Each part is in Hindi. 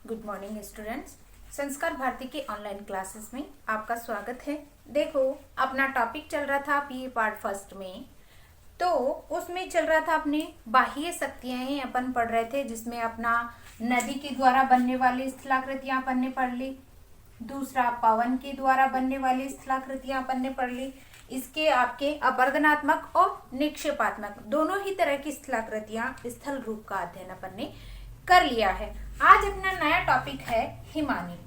Good morning students. संस्कार भारती के ऑनलाइन क्लासेस में आपका स्वागत है। देखो, अपना टॉपिक चल रहा था पीए पार्ट फर्स्ट में, तो उसमें चल रहा था अपने बाह्य शक्तियां ही अपन पढ़ रहे थे, जिसमें अपना नदी के द्वारा बनने वाली स्थलाकृतियां अपन ने पढ़ ली, दूसरा पवन के द्वारा बनने वाली स्थलाकृतियां अपन ने पढ़ ली। इसके आपके अपरदनात्मक और निक्षेपात्मक दोनों ही तरह की स्थलाकृतियां स्थल रूप का अध्ययन अपन ने कर लिया है। आज अपना नया टॉपिक है हिमानी।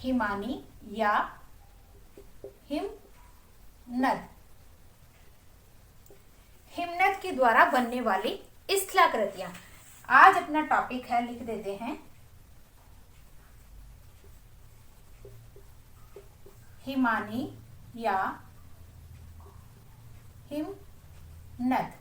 हिमानी या हिमनद, हिमनद के द्वारा बनने वाली स्थलाकृतियां आज अपना टॉपिक है। लिख देते हैं हिमानी या हिमनद।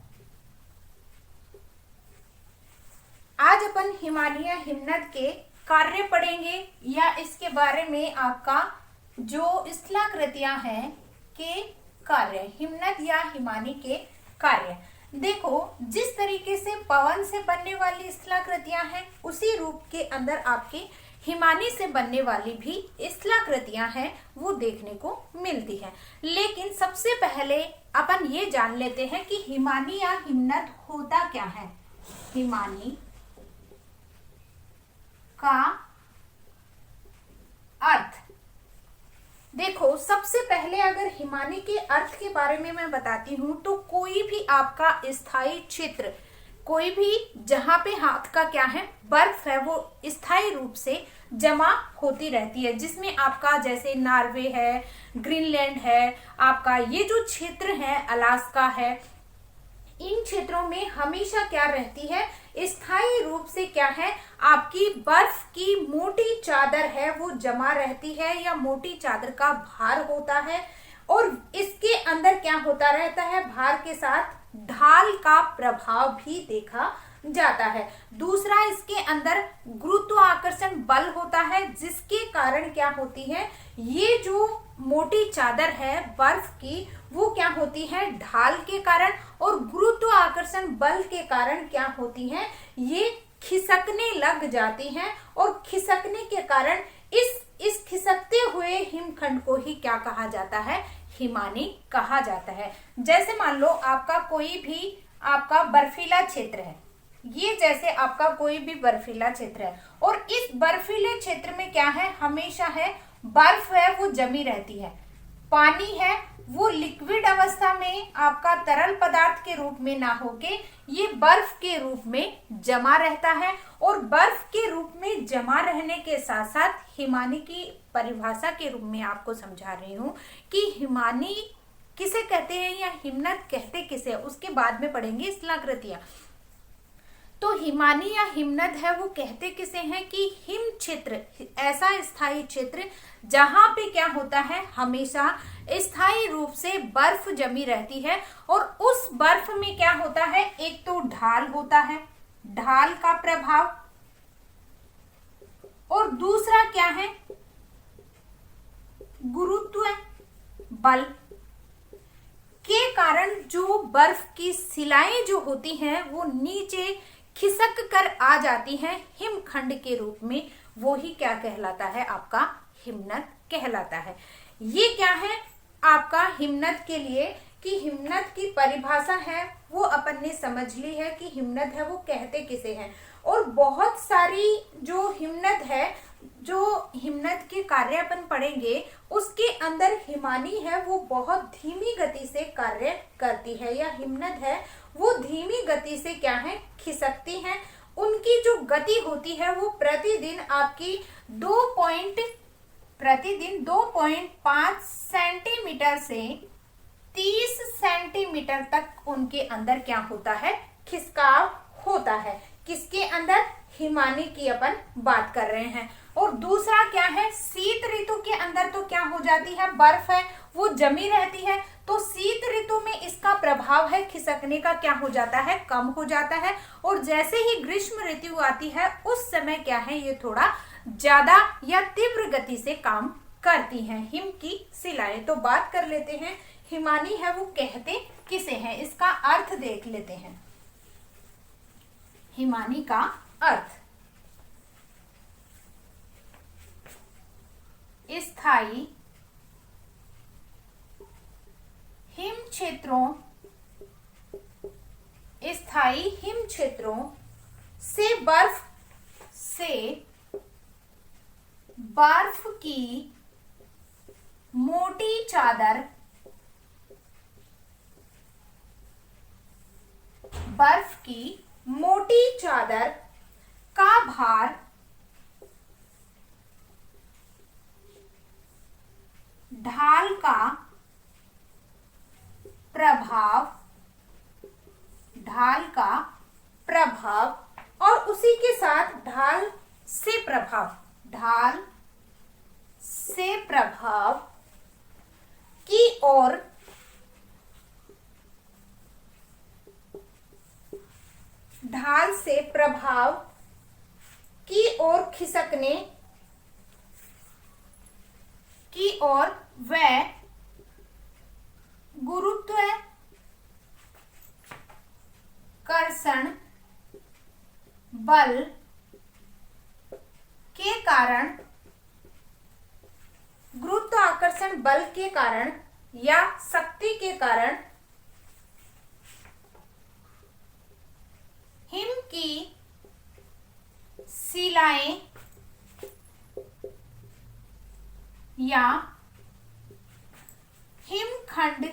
आज अपन हिमानी या हिमनद के कार्य पढ़ेंगे या इसके बारे में आपका जो स्थलाकृतियां हैं के कार्य, हिमनद या हिमानी के कार्य। देखो, जिस तरीके से पवन से बनने वाली स्थलाकृतियां हैं, उसी रूप के अंदर आपके हिमानी से बनने वाली भी स्थलाकृतियां हैं, वो देखने को मिलती है। लेकिन सबसे पहले अपन ये जान लेते हैं कि हिमानी या हिमनद होता क्या है। हिमानी का अर्थ देखो, सबसे पहले अगर हिमानी के अर्थ के बारे में मैं बताती हूं, तो कोई भी आपका स्थायी क्षेत्र, कोई भी जहां पे हाथ का क्या है बर्फ है, वो स्थायी रूप से जमा होती रहती है, जिसमें आपका जैसे नॉर्वे है, ग्रीनलैंड है, आपका ये जो क्षेत्र है अलास्का है, इन क्षेत्रों में हमेशा क्या रहती है, स्थायी रूप से क्या है, आपकी बर्फ की मोटी चादर है वो जमा रहती है, या मोटी चादर का भार होता है। और इसके अंदर क्या होता रहता है, भार के साथ ढाल का प्रभाव भी देखा जाता है। दूसरा, इसके अंदर गुरुत्वाकर्षण बल होता है, जिसके कारण क्या होती है, ये जो मोटी चादर है बर्फ की, वो क्या होती है, ढाल के कारण और गुरुत्वाकर्षण बल के कारण क्या होती है, ये खिसकने लग जाती हैं। और खिसकने के कारण इस खिसकते हुए हिमखंड को ही क्या कहा जाता है, हिमानी कहा जाता है। जैसे मान लो आपका कोई भी आपका बर्फीला क्षेत्र है, ये जैसे आपका कोई भी बर्फीला क्षेत्र है, और इस बर्फीले क्षेत्र में क्या है, हमेशा है बर्फ है वो जमी रहती है, पानी है वो लिक्विड अवस्था में आपका तरल पदार्थ के रूप में ना होके ये बर्फ के रूप में जमा रहता है। और बर्फ के रूप में जमा रहने के साथ साथ हिमानी की परिभाषा के रूप में आपको समझा रही हूं कि हिमानी किसे कहते हैं या हिमनद कहते किसे, उसके बाद में पढ़ेंगे स्थलाकृतियां। तो हिमानी या हिमनद है वो कहते किसे हैं कि हिम क्षेत्र, ऐसा स्थायी क्षेत्र जहां पे क्या होता है, हमेशा स्थायी रूप से बर्फ जमी रहती है। और उस बर्फ में क्या होता है, एक तो ढाल होता है, ढाल का प्रभाव, और दूसरा क्या है, गुरुत्व बल के कारण जो बर्फ की सिलाएं जो होती हैं वो नीचे खिसक कर आ जाती हैं हिमखंड के रूप में, वो ही क्या कहलाता है, आपका हिमनद कहलाता है। ये क्या है आपका हिमनद के लिए, कि हिमनद की परिभाषा है वो अपन ने समझ ली है कि हिमनद है वो कहते किसे हैं। और बहुत सारी जो हिमनद है, जो हिमनद के कार्य अपन पढ़ेंगे, उसके अंदर हिमानी है वो बहुत धीमी गति से कार्य करती है, या हिमनद है वो धीमी गति से क्या है, खिसकती हैं। उनकी जो गति होती है वो प्रतिदिन आपकी 2.5 सेंटीमीटर से 30 सेंटीमीटर तक उनके अंदर क्या होता है, खिसकाव होता है। किसके अंदर, हिमानी की अपन बात कर रहे हैं। और दूसरा क्या है, शीत ऋतु के अंदर तो क्या हो जाती है, बर्फ है वो जमी रहती है, तो शीत ऋतु में इसका प्रभाव है खिसकने का क्या हो जाता है, कम हो जाता है। और जैसे ही ग्रीष्म ऋतु आती है, उस समय क्या है, ये थोड़ा ज्यादा या तीव्र गति से काम करती हैं हिम की शिलाएं। तो बात कर लेते हैं हिमानी है वो कहते किसे हैं, इसका अर्थ देख लेते हैं। हिमानी का अर्थ स्थायी हिम क्षेत्रों, स्थायी हिम क्षेत्रों से बर्फ की मोटी चादर, बर्फ की मोटी चादर का भार ढाल का प्रभाव, ढाल का प्रभाव और उसी के साथ ढाल से प्रभाव, ढाल से प्रभाव की ओर ढाल से प्रभाव की ओर खिसकने की ओर वह गुरुत्वाकर्षण बल के कारण, गुरुत्वाकर्षण बल के कारण या शक्ति के कारण हिम की शिलाएं या हिमखंड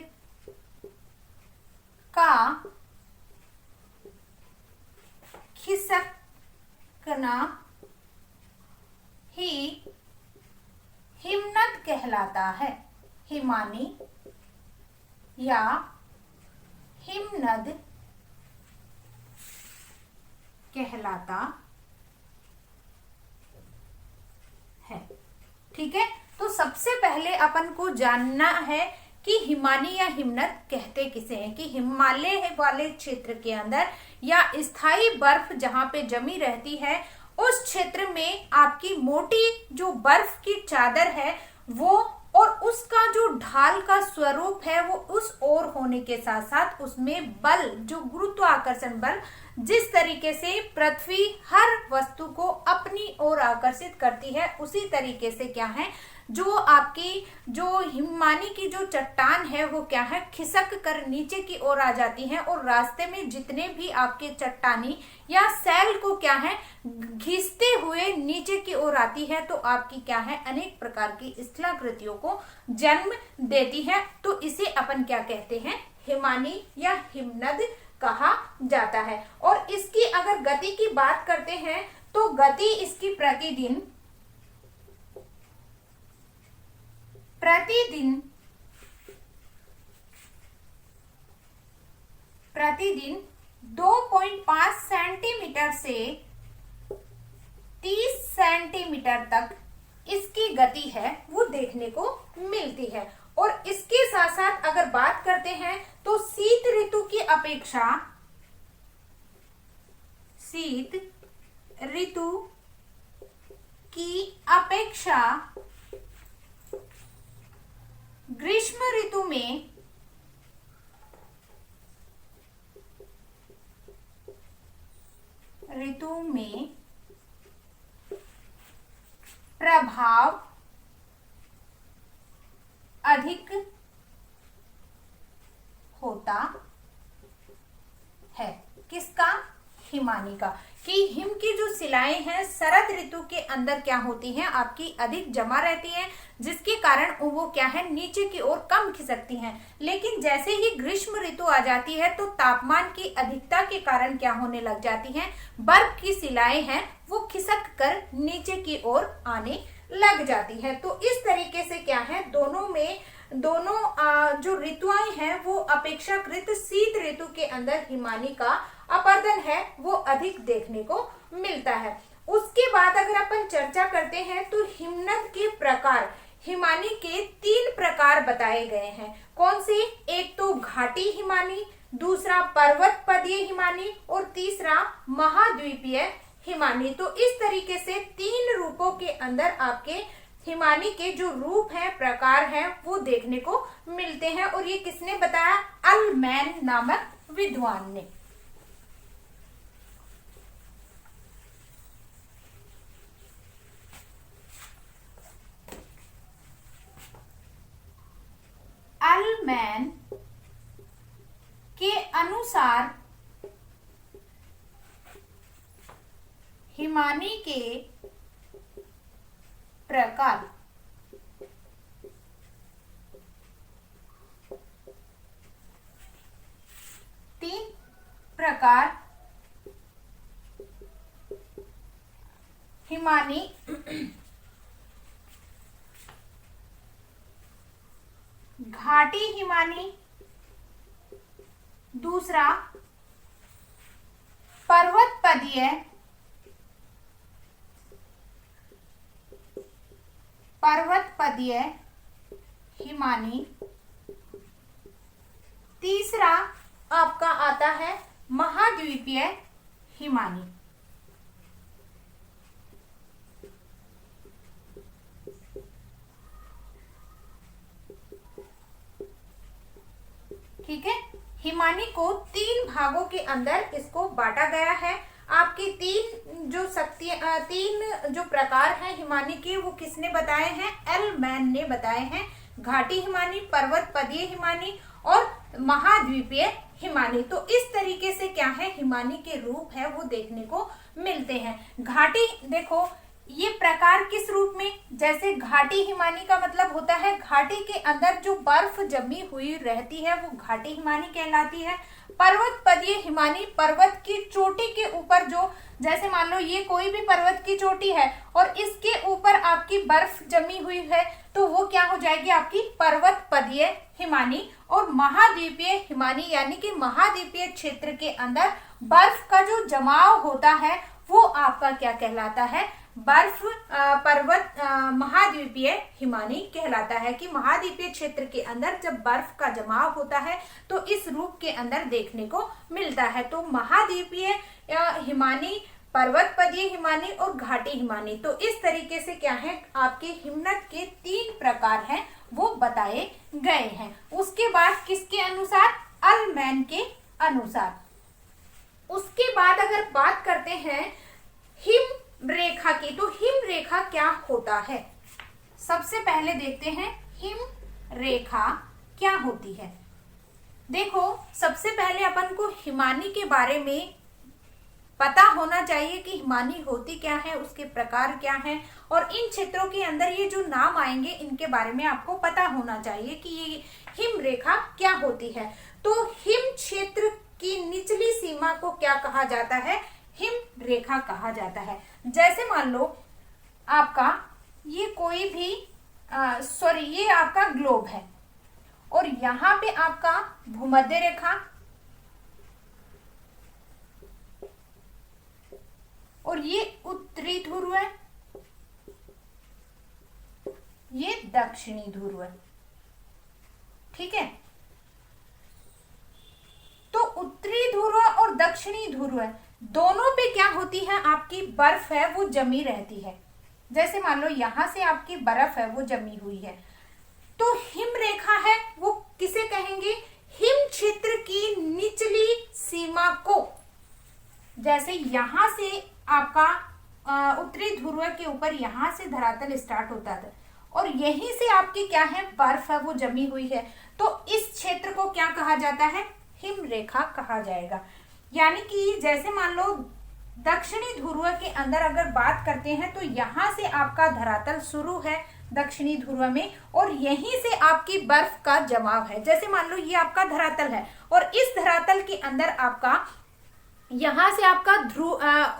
का खिसकना ही हिमनद कहलाता है। हिमानी या हिमनद कहलाता है। ठीक है, तो सबसे पहले अपन को जानना है कि हिमानी या हिमनद कहते किसे हैं, कि हिमालय वाले क्षेत्र के अंदर या स्थायी बर्फ जहां पे जमी रहती है उस क्षेत्र में आपकी मोटी जो बर्फ की चादर है वो और उसका जो ढाल का स्वरूप है वो उस ओर होने के साथ साथ उसमें बल, जो गुरुत्वाकर्षण बल जिस तरीके से पृथ्वी हर वस्तु को अपनी ओर आकर्षित करती है उसी तरीके से क्या है, जो आपकी जो हिमानी की जो चट्टान है वो क्या है, खिसक कर नीचे की ओर आ जाती है और रास्ते में जितने भी आपके चट्टानी या सैल को क्या है घिसते हुए नीचे की ओर आती है तो आपकी क्या है अनेक प्रकार की स्थलाकृतियों को जन्म देती है। तो इसे अपन क्या कहते हैं, हिमानी या हिमनद कहा जाता है। और इसकी अगर गति की बात करते हैं तो गति इसकी प्रतिदिन 2.5 सेंटीमीटर से 30 सेंटीमीटर तक इसकी गति है वो देखने को मिलती है। और इसके साथ साथ अगर बात करते हैं तो शीत ऋतु की अपेक्षा ग्रीष्म ऋतु में प्रभाव अधिक होता है। किसका, हिमानी का, कि हिम की जो शिलाएं हैं शरद ऋतु के अंदर क्या होती हैं, आपकी अधिक जमा रहती हैं जिसके कारण वो क्या है नीचे की ओर कम खिसकती हैं। लेकिन जैसे ही ग्रीष्म ऋतु आ जाती है तो तापमान की अधिकता के कारण क्या होने लग जाती हैं, बर्फ की शिलाएं हैं वो खिसक कर नीचे की ओर आने लग जाती है। तो इस तरीके से क्या है दोनों जो ऋतुएं हैं वो अपेक्षाकृत शीत ऋतु के अंदर हिमानी का अपर्दन है वो अधिक देखने को मिलता है। उसके बाद अगर अपन चर्चा करते हैं तो हिमनद के प्रकार, हिमानी के 3 प्रकार बताए गए हैं। कौन से, एक तो घाटी हिमानी, दूसरा पर्वत पदीय हिमानी और तीसरा महाद्वीपीय हिमानी। तो इस तरीके से 3 रूपों के अंदर आपके हिमानी के जो रूप हैं, प्रकार हैं वो देखने को मिलते हैं। और ये किसने बताया, अल्मैन नामक विद्वान ने। अनुसार हिमानी के प्रकार। तीन प्रकार हिमानी घाटी हिमानी, दूसरा पर्वतपदीय हिमानी, तीसरा आपका आता है महाद्वीपीय हिमानी। ठीक है, हिमानी को तीन भागों के अंदर इसको बांटा गया है। आपके तीन जो प्रकार हैं हिमानी के, वो किसने बताए हैं? एलमैन ने बताए हैं। घाटी हिमानी, पर्वतपदीय हिमानी और महाद्वीपीय हिमानी। तो इस तरीके से क्या है, हिमानी के रूप है वो देखने को मिलते हैं। घाटी देखो, ये प्रकार किस रूप में, जैसे घाटी हिमानी का मतलब होता है घाटी के अंदर जो बर्फ जमी हुई रहती है वो घाटी हिमानी कहलाती है। पर्वतपदीय हिमानी, पर्वत की चोटी के ऊपर जो, जैसे मान लो ये कोई भी पर्वत की चोटी है और इसके ऊपर आपकी बर्फ जमी हुई है तो वो क्या हो जाएगी, आपकी पर्वतपदीय हिमानी। और महाद्वीपीय हिमानी यानी कि महाद्वीपीय क्षेत्र के अंदर बर्फ का जो जमाव होता है वो आपका क्या कहलाता है, महाद्वीपीय हिमानी कहलाता है। कि महाद्वीपीय क्षेत्र के अंदर जब बर्फ का जमाव होता है तो इस रूप के अंदर देखने को मिलता है। तो महाद्वीपीय हिमानी, पर्वतपदीय हिमानी और घाटी हिमानी, तो इस तरीके से क्या है, आपके हिमनद के तीन प्रकार हैं वो बताए गए हैं। उसके बाद किसके अनुसार? अल्मैन के अनुसार। उसके बाद अगर बात करते हैं हिम रेखा की, तो हिम रेखा क्या होता है? सबसे पहले देखते हैं हिम रेखा क्या होती है। देखो, सबसे पहले अपन को हिमानी के बारे में पता होना चाहिए कि हिमानी होती क्या है, उसके प्रकार क्या हैं, और इन क्षेत्रों के अंदर ये जो नाम आएंगे इनके बारे में आपको पता होना चाहिए कि ये हिम रेखा क्या होती है। तो हिम क्षेत्र की निचली सीमा को क्या कहा जाता है? हिम रेखा कहा जाता है। जैसे मान लो आपका ये कोई भी ये आपका ग्लोब है और यहाँ पे आपका भूमध्य रेखा और ये उत्तरी ध्रुव है, ये दक्षिणी ध्रुव है। ठीक है, तो उत्तरी ध्रुव और दक्षिणी ध्रुव दोनों पे क्या होती है, आपकी बर्फ है वो जमी रहती है। जैसे मान लो यहां से आपकी बर्फ है वो जमी हुई है, तो हिम रेखा है वो किसे कहेंगे? हिम क्षेत्र की निचली सीमा को। जैसे यहां से आपका उत्तरी ध्रुव के ऊपर यहां से धरातल स्टार्ट होता था और यहीं से आपकी क्या है, बर्फ है वो जमी हुई है, तो इस क्षेत्र को क्या कहा जाता है? हिम रेखा कहा जाएगा। यानी कि जैसे मान लो दक्षिणी ध्रुव के अंदर अगर बात करते हैं तो यहां से आपका धरातल शुरू है दक्षिणी ध्रुव में और यहीं से आपकी बर्फ का जमाव है। जैसे मान लो ये आपका धरातल है और इस धरातल के अंदर आपका यहां से आपका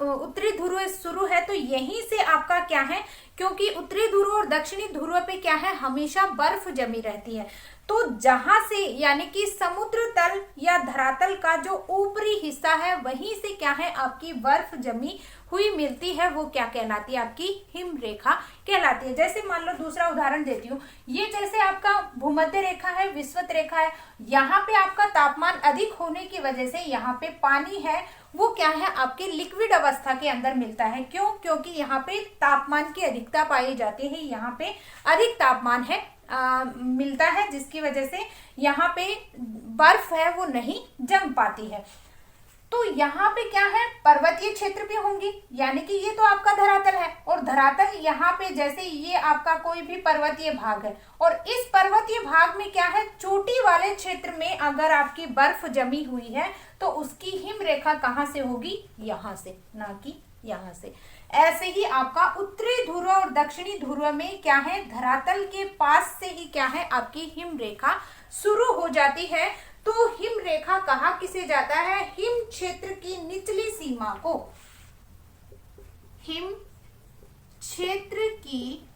उत्तरी ध्रुव शुरू है, तो यहीं से आपका क्या है, क्योंकि उत्तरी ध्रुव और दक्षिणी ध्रुव पे क्या है, हमेशा बर्फ जमी रहती है, तो जहां से यानी कि समुद्र तल या धरातल का जो ऊपरी हिस्सा है वहीं से क्या है, आपकी बर्फ जमी हुई मिलती है, वो क्या कहलाती है, आपकी हिम रेखा कहलाती है। जैसे मान लो दूसरा उदाहरण देती हूँ, ये जैसे आपका भूमध्य रेखा है, विषुवत रेखा है, यहाँ पे आपका तापमान अधिक होने की वजह से यहाँ पे पानी है वो क्या है, आपके लिक्विड अवस्था के अंदर मिलता है। क्यों? क्योंकि यहाँ पे तापमान की अधिकता पाई जाती है, यहाँ पे अधिक तापमान है मिलता है, जिसकी वजह से यहाँ पे बर्फ है वो नहीं जम पाती है। तो यहाँ पे क्या है, पर्वतीय क्षेत्र भी होंगे, यानी कि ये तो आपका धरातल है, और धरातल यहाँ पे जैसे ये आपका कोई भी पर्वतीय भाग है, और इस पर्वतीय भाग में क्या है, चोटी वाले क्षेत्र में अगर आपकी बर्फ जमी हुई है तो उसकी हिम रेखा कहाँ से होगी, यहाँ से, ना कि यहाँ से। ऐसे ही आपका उत्तरी ध्रुव और दक्षिणी ध्रुव में क्या है, धरातल के पास से ही क्या है, आपकी हिम रेखा शुरू हो जाती है। तो हिम रेखा कहा किसे जाता है, हिम क्षेत्र की निचली सीमा को, हिम क्षेत्र की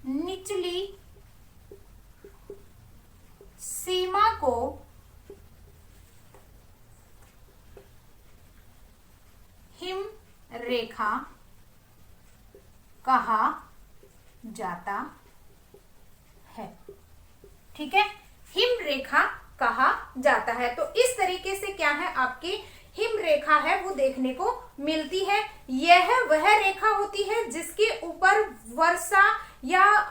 निचली सीमा को हिम रेखा कहा जाता है। ठीक है, हिम रेखा कहा जाता है। तो इस तरीके से क्या है, आपकी हिम रेखा है वो देखने को मिलती है। यह वह रेखा होती है जिसके ऊपर वर्षा या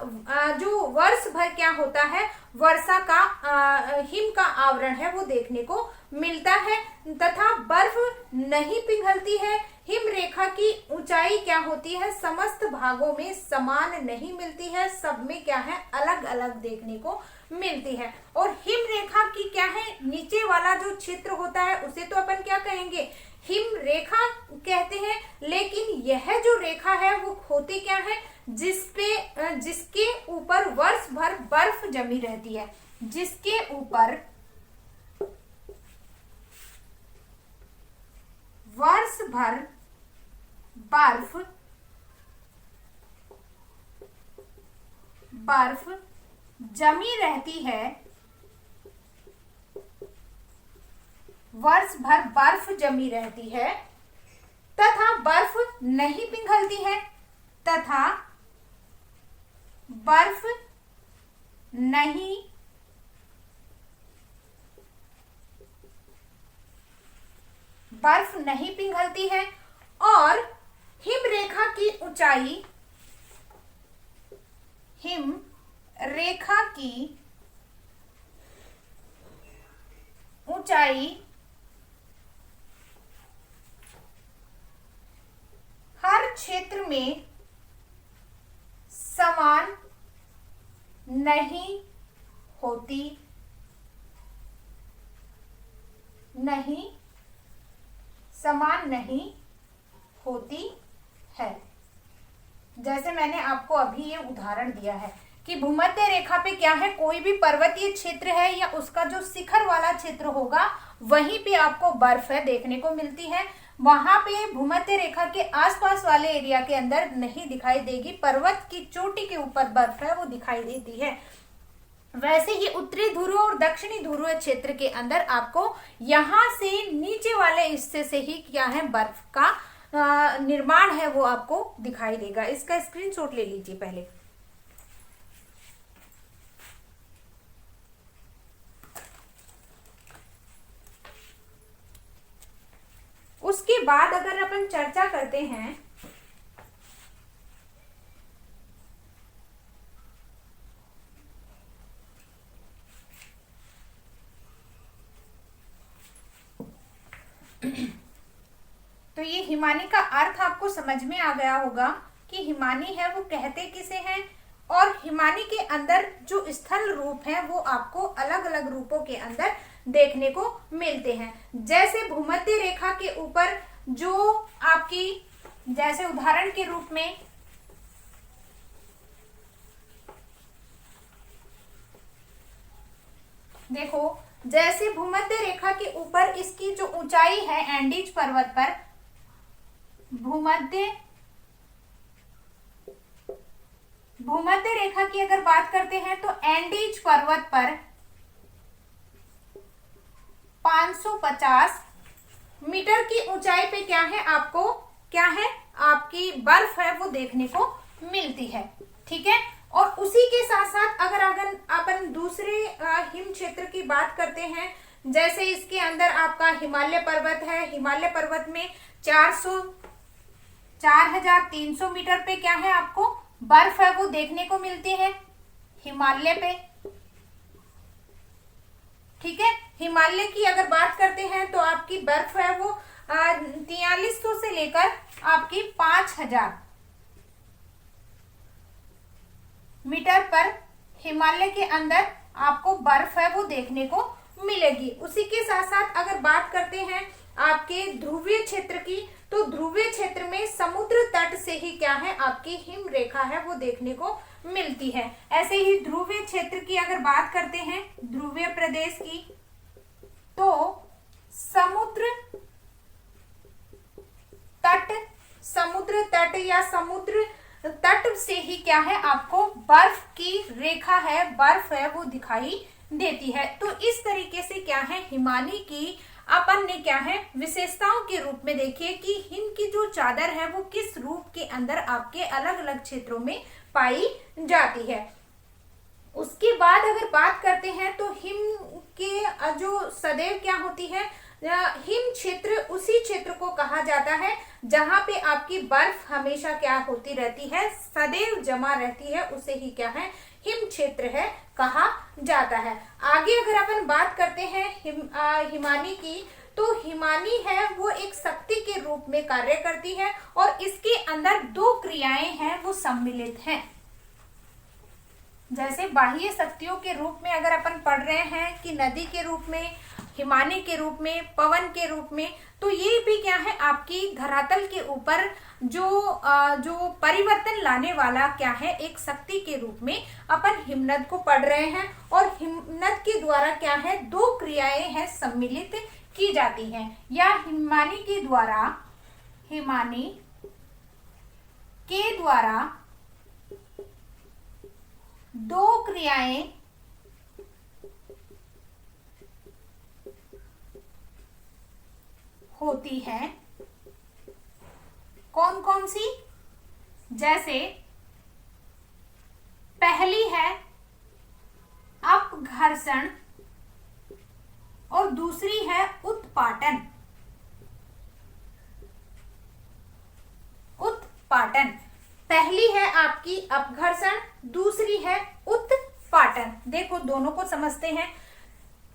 जो वर्ष भर क्या होता है, वर्षा का हिम का आवरण है वो देखने को मिलता है, तथा बर्फ नहीं पिघलती है। हिम रेखा की ऊंचाई क्या होती है, समस्त भागों में समान नहीं मिलती है, सब में क्या है, अलग अलग देखने को मिलती है। और हिम रेखा की क्या है, नीचे वाला जो क्षेत्र होता है उसे तो अपन क्या कहेंगे, हिम रेखा कहते हैं, लेकिन यह जो रेखा है वो होती क्या है, जिसके ऊपर वर्ष भर बर्फ जमी रहती है, जिसके ऊपर वर्ष भर बर्फ जमी रहती है, वर्ष भर बर्फ जमी रहती है, तथा बर्फ नहीं पिघलती है, तथा बर्फ नहीं पिघलती है, और हिम रेखा की ऊंचाई, हिम रेखा की ऊंचाई हर क्षेत्र में समान नहीं होती, समान नहीं होती है। जैसे मैंने आपको अभी ये उदाहरण दिया है कि भूमध्य रेखा पे क्या है, कोई भी पर्वतीय क्षेत्र है या उसका जो शिखर वाला क्षेत्र होगा वहीं पे आपको बर्फ है देखने को मिलती है, वहां पे भूमध्य रेखा के आसपास वाले एरिया के अंदर नहीं दिखाई देगी, पर्वत की चोटी के ऊपर बर्फ है वो दिखाई देती है। वैसे ही उत्तरी ध्रुव और दक्षिणी ध्रुव क्षेत्र के अंदर आपको यहाँ से नीचे वाले हिस्से से ही क्या है, बर्फ का निर्माण है वो आपको दिखाई देगा। इसका स्क्रीनशॉट ले लीजिए पहले। उसके बाद अगर अपन चर्चा करते हैं तो ये हिमानी का अर्थ आपको समझ में आ गया होगा कि हिमानी है वो कहते किसे हैं, और हिमानी के अंदर जो स्थल रूप है वो आपको अलग अलग रूपों के अंदर देखने को मिलते हैं। जैसे भूमध्य रेखा के ऊपर जो आपकी, जैसे उदाहरण के रूप में देखो, जैसे भूमध्य रेखा के ऊपर इसकी जो ऊंचाई है एंडीज पर्वत पर, भूमध्य रेखा की अगर बात करते हैं तो एंडीज पर्वत पर 550 मीटर की ऊंचाई पे क्या है, आपको क्या है, आपकी बर्फ है वो देखने को मिलती है। ठीक है, और उसी के साथ साथ अगर अपन दूसरे हिम क्षेत्र की बात करते हैं, जैसे इसके अंदर आपका हिमालय पर्वत है, हिमालय पर्वत में 4300 मीटर पे क्या है, आपको बर्फ है वो देखने को मिलती है हिमालय पे। ठीक है, हिमालय की अगर बात करते हैं तो आपकी बर्फ है वो 4300 से लेकर आपकी 5000 मीटर पर हिमालय के अंदर आपको बर्फ है वो देखने को मिलेगी। उसी के साथ साथ अगर बात करते हैं आपके ध्रुवीय क्षेत्र की, तो ध्रुवीय क्षेत्र में समुद्र तट से ही क्या है आपकी हिम रेखा है वो देखने को मिलती है। ऐसे ही ध्रुवीय क्षेत्र की अगर बात करते हैं ध्रुवीय प्रदेश की, तो समुद्र तट या समुद्र तट से ही क्या है आपको बर्फ की रेखा है, बर्फ है वो दिखाई देती है। तो इस तरीके से क्या है हिमानी की अपन ने क्या है विशेषताओं के रूप में देखिए कि हिम की जो चादर है वो किस रूप के अंदर आपके अलग अलग क्षेत्रों में पाई जाती है। उसके बाद अगर बात करते हैं तो हिम के जो सदैव क्या होती है, हिम क्षेत्र उसी क्षेत्र को कहा जाता है जहां पे आपकी बर्फ हमेशा क्या होती रहती है, सदैव जमा रहती है, उसे ही क्या है हिम क्षेत्र है कहा जाता है। आगे अगर अपन बात करते हैं हिमानी की, तो हिमानी है वो एक शक्ति के रूप में कार्य करती है और इसके अंदर दो क्रियाएं हैं वो सम्मिलित हैं। जैसे बाह्य शक्तियों के रूप में अगर अपन पढ़ रहे हैं कि नदी के रूप में, हिमानी के रूप में, पवन के रूप में, तो ये भी क्या है आपकी धरातल के ऊपर जो परिवर्तन लाने वाला क्या है एक शक्ति के रूप में अपन हिमनद को पढ़ रहे हैं। और हिमनद के द्वारा क्या है दो क्रियाएं हैं सम्मिलित की जाती हैं, या हिमानी के द्वारा दो क्रियाएं होती हैं। कौन कौन सी? जैसे पहली है अपघर्षण और दूसरी है उत्पाटन। पहली है आपकी अपघर्षण, दूसरी है उत्पाटन। देखो दोनों को समझते हैं।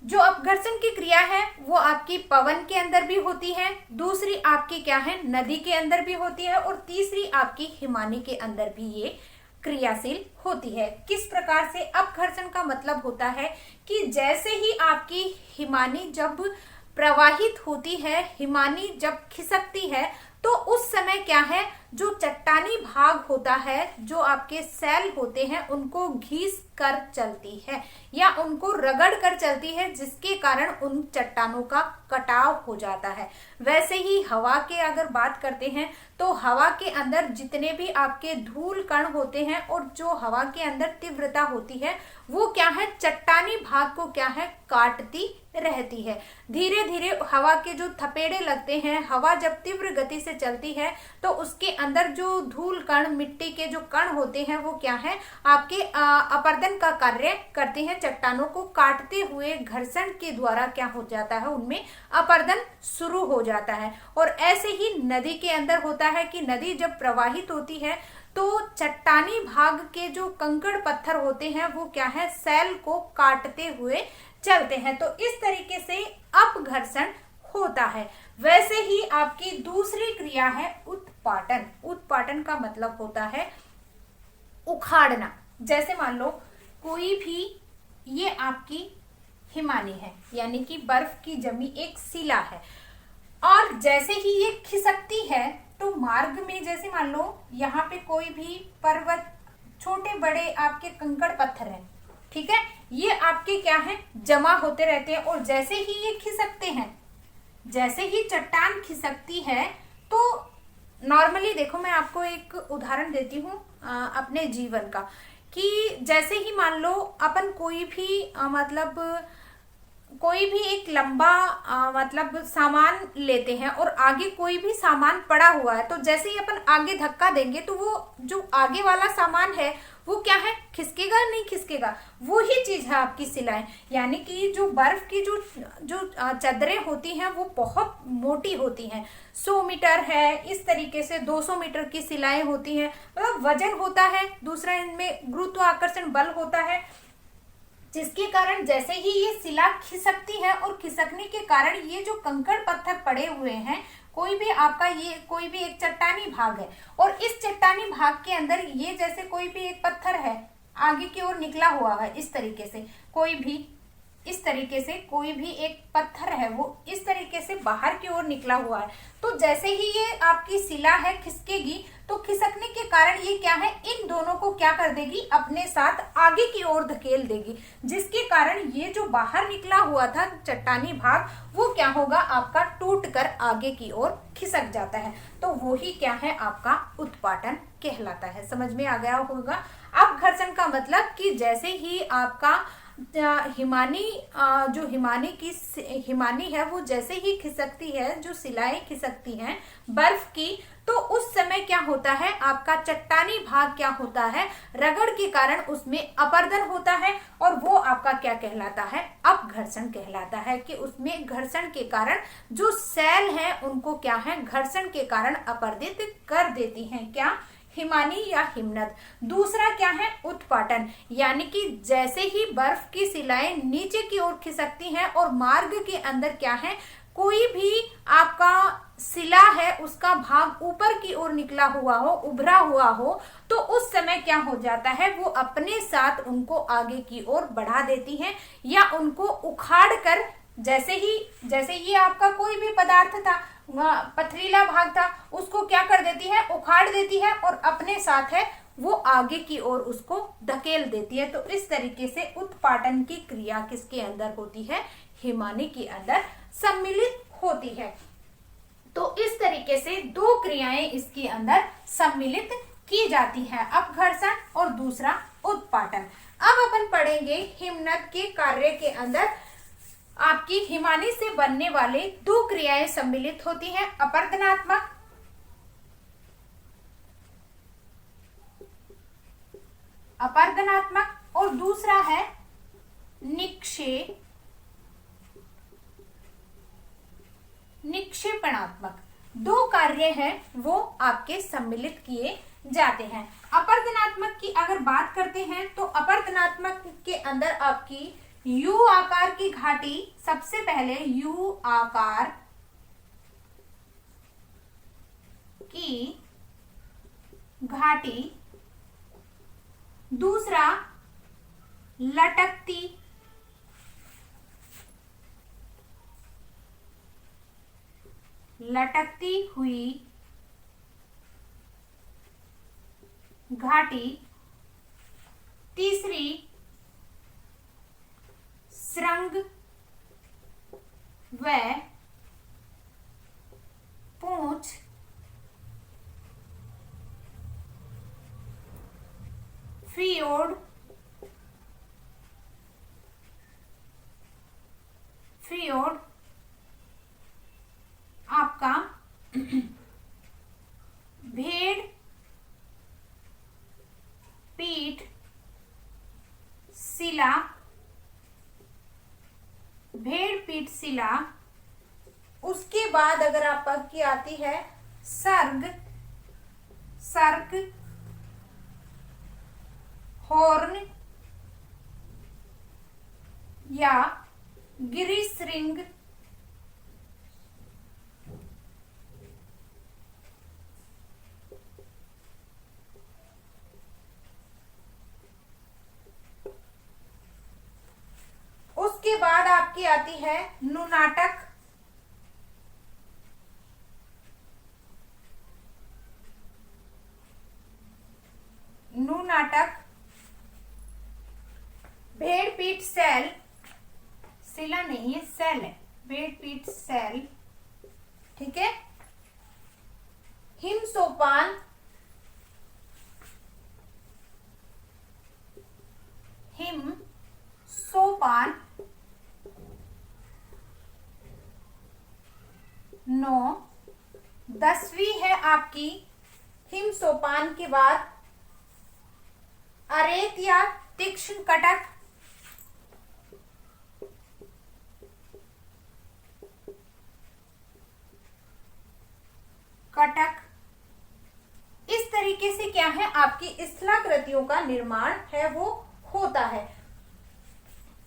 जो अपघर्षण की क्रिया है वो आपकी पवन के अंदर भी होती है, दूसरी आपकी क्या है नदी के अंदर भी होती है, और तीसरी आपकी हिमानी के अंदर भी ये क्रियाशील होती है। किस प्रकार से? अपघर्षण का मतलब होता है कि जैसे ही आपकी हिमानी जब प्रवाहित होती है, हिमानी जब खिसकती है, तो उस समय क्या है जो चट्टानी भाग होता है, जो आपके सेल होते हैं, उनको घिस कर चलती है या उनको रगड़ कर चलती है, जिसके कारण उन चट्टानों का कटाव हो जाता है। वैसे ही हवा के अगर बात करते हैं तो हवा के अंदर जितने भी आपके धूल कण होते हैं और जो हवा के अंदर तीव्रता होती है वो क्या है चट्टानी भाग को क्या है काटती रहती है। धीरे धीरे हवा के जो थपेड़े लगते हैं, हवा जब तीव्र गति से चलती है तो उसके अंदर जो धूल कण, मिट्टी के जो कण होते हैं वो क्या है आपके अपरदन का कार्य करते हैं, चट्टानों को काटते हुए घर्षण के द्वारा क्या हो जाता है उनमें अपरदन शुरू हो जाता है। और ऐसे ही नदी के अंदर होता है कि नदी जब प्रवाहित होती है तो चट्टानी भाग के जो कंकड़ पत्थर होते हैं वो क्या है सेल को काटते हुए चलते हैं। तो इस तरीके से अपघर्षण होता है। वैसे ही आपकी दूसरी क्रिया है उत्पाटन। उत्पाटन का मतलब होता है उखाड़ना। जैसे मान लो कोई भी ये आपकी हिमानी है, यानी कि बर्फ की जमी एक शिला है, और जैसे ही ये खिसकती है तो मार्ग में जैसे मान लो यहाँ पे कोई भी पर्वत, छोटे बड़े आपके कंकड़ पत्थर हैं, ठीक है, ये आपके क्या है जमा होते रहते हैं। और जैसे ही ये खिसकते हैं, जैसे ही चट्टान खिसकती है तो नॉर्मली देखो मैं आपको एक उदाहरण देती हूँ अपने जीवन का, कि जैसे ही मान लो अपन कोई भी मतलब कोई भी एक लंबा मतलब सामान लेते हैं और आगे कोई भी सामान पड़ा हुआ है, तो जैसे ही अपन आगे धक्का देंगे तो वो जो आगे वाला सामान है वो क्या है खिसकेगा नहीं खिसकेगा। वो ही चीज है आपकी सिलाएं, यानी कि जो बर्फ की जो चादरें होती हैं वो बहुत मोटी होती हैं, 100 मीटर है, इस तरीके से 200 मीटर की सिलाएं होती हैं। मतलब वजन होता है, दूसरा इनमें गुरुत्वाकर्षण बल होता है, जिसके कारण जैसे ही ये शिला खिसकती है और खिसकने के कारण ये जो कंकड़ पत्थर पड़े हुए हैं, कोई भी आपका ये कोई भी एक चट्टानी भाग है और इस चट्टानी भाग के अंदर ये जैसे कोई भी एक पत्थर है आगे की ओर निकला हुआ है, इस तरीके से कोई भी इस तरीके से कोई भी एक पत्थर है वो इस तरीके से बाहर की ओर निकला हुआ है, तो जैसे ही ये आपकी शिला है खिसकेगी तो खिसकने के कारण ये क्या है, इन दोनों को क्या कर देगी, अपने साथ आगे की ओर धकेल देगी, जिसके कारण ये जो बाहर निकला हुआ था चट्टानी भाग वो क्या होगा, आपका टूट कर आगे की ओर खिसक जाता है। तो वो ही क्या है, आपका उत्पाटन कहलाता है। समझ में आ गया होगा। अब घर्षण का मतलब कि जैसे ही आपका हिमानी जो हिमानी है वो जैसे ही खिसकती है, जो शिलाएं खिसकती हैं बर्फ की, तो उस समय क्या होता है, आपका चट्टानी भाग क्या होता है, रगड़ के कारण उसमें अपरदन होता है और वो आपका क्या कहलाता है, अपघर्षण कहलाता है। कि उसमें घर्षण के कारण जो सेल है उनको क्या है, घर्षण के कारण अपरदित कर देती हैं, क्या, हिमानी या हिमनद। दूसरा क्या है, उत्पाटन, यानी कि जैसे ही बर्फ की शिलाएं नीचे की ओर खिसकती हैं और मार्ग के अंदर क्या है, कोई भी आपका शिला है उसका भाग ऊपर की ओर निकला हुआ हो, उभरा हुआ हो, तो उस समय क्या हो जाता है, वो अपने साथ उनको आगे की ओर बढ़ा देती हैं या उनको उखाड़ कर, जैसे ये आपका कोई भी पदार्थ था, पथरीला भाग था, उसको क्या कर देती है, उखाड़ देती है और अपने साथ है वो आगे की ओर उसको धकेल देती है। तो इस तरीके से उत्पाटन की क्रिया किसके अंदर होती है, हिमानी के अंदर सम्मिलित होती है। तो इस तरीके से दो क्रियाएं इसके अंदर सम्मिलित की जाती है, अपघर्षण और दूसरा उत्पाटन। अब अपन पढ़ेंगे हिमनद के कार्य के अंदर आपकी हिमानी से बनने वाले दो क्रियाएं सम्मिलित होती हैं, अपरदनात्मक और दूसरा है निक्षेपणात्मक। दो कार्य हैं वो आपके सम्मिलित किए जाते हैं। अपरदनात्मक की अगर बात करते हैं तो अपरदनात्मक के अंदर आपकी यू आकार की घाटी, सबसे पहले यू आकार की घाटी, दूसरा लटकती हुई घाटी, तीसरी श्रृंग व पूंछ, फियोर्ड आपका भेड़ पीठ शिला, भेड़ पीठ शिला। उसके बाद अगर आपकी आती है सर्ग हॉर्न या गिरिश्रृंग, उसके बाद आपकी आती है नुनाटक, भेड़ पीठ सेल, शिला नहीं है सेल है, भेड़ पीठ सेल, ठीक है। हिमसोपान, नौ। 10वीं है आपकी हिमसोपान के बाद अरेत या तीक्ष्ण कटक, इस तरीके से क्या है आपकी स्थलाकृतियों का निर्माण है वो होता है।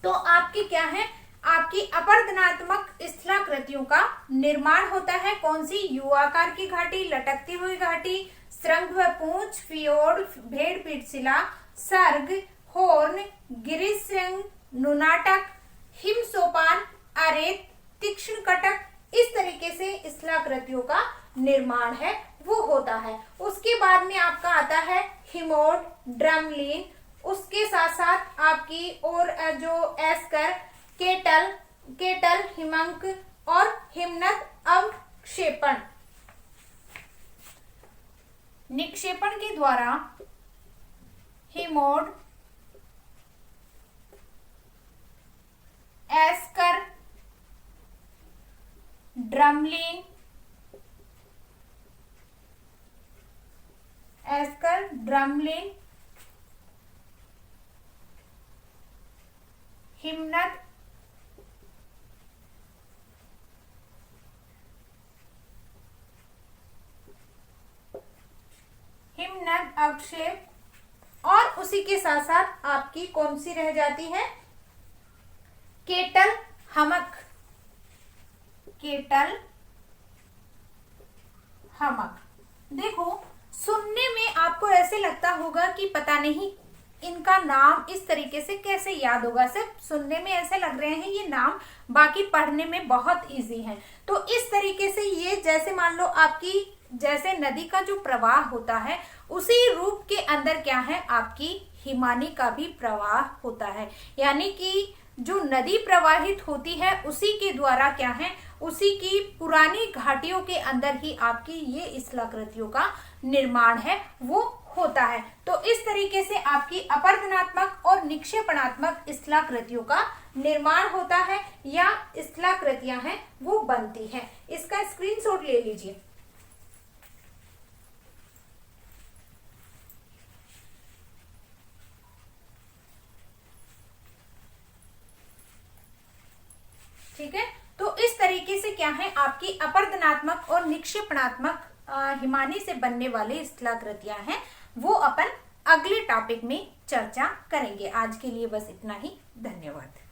तो आपकी क्या है, आपकी अपरदनात्मक स्थलाकृतियों का निर्माण होता है। कौन सी? यू आकार की घाटी, लटकती हुई घाटी, श्रृंग व पूंछ, फियोर्ड, भेड़ पीठ शिला, सर्ग, हॉर्न, गिरिशृंग, नुनाटक, हिम सोपान, अरेत, तीक्ष्ण कटक, इस तरीके से स्थलाकृतियों का निर्माण है वो होता है। उसके बाद में आपका आता है हिमोड, ड्रमलिन, उसके साथ साथ आपकी और जो एस्कर, केटल, हिमंक और हिमनद अवक्षेपण, निक्षेपण के द्वारा हिमोड, एस्कर, ड्रमलिन, हिमनद अवक्षेप, और उसी के साथ साथ आपकी कौन सी रह जाती है? केटल हमक, देखो सुनने में आपको ऐसे लगता होगा कि पता नहीं इनका नाम इस तरीके से कैसे याद होगा, सिर्फ सुनने में ऐसे लग रहे हैं ये नाम, बाकी पढ़ने में बहुत इजी है। तो इस तरीके से ये जैसे मान लो आपकी जैसे नदी का जो प्रवाह होता है उसी रूप के अंदर क्या है, आपकी हिमानी का भी प्रवाह होता है। यानी कि जो नदी प्रवाहित होती है उसी के द्वारा क्या है, उसी की पुरानी घाटियों के अंदर ही आपकी ये स्थलाकृतियों का निर्माण है वो होता है। तो इस तरीके से आपकी अपरदनात्मक और निक्षेपणात्मक स्थलाकृतियों का निर्माण होता है या स्थलाकृतियां हैं वो बनती हैं। इसका स्क्रीनशॉट ले लीजिए। ठीक है, तो इस तरीके से क्या है, आपकी अपरदनात्मक और निक्षेपणात्मक हिमानी से बनने वाले स्थलाकृतियां हैं वो अपन अगले टॉपिक में चर्चा करेंगे। आज के लिए बस इतना ही। धन्यवाद।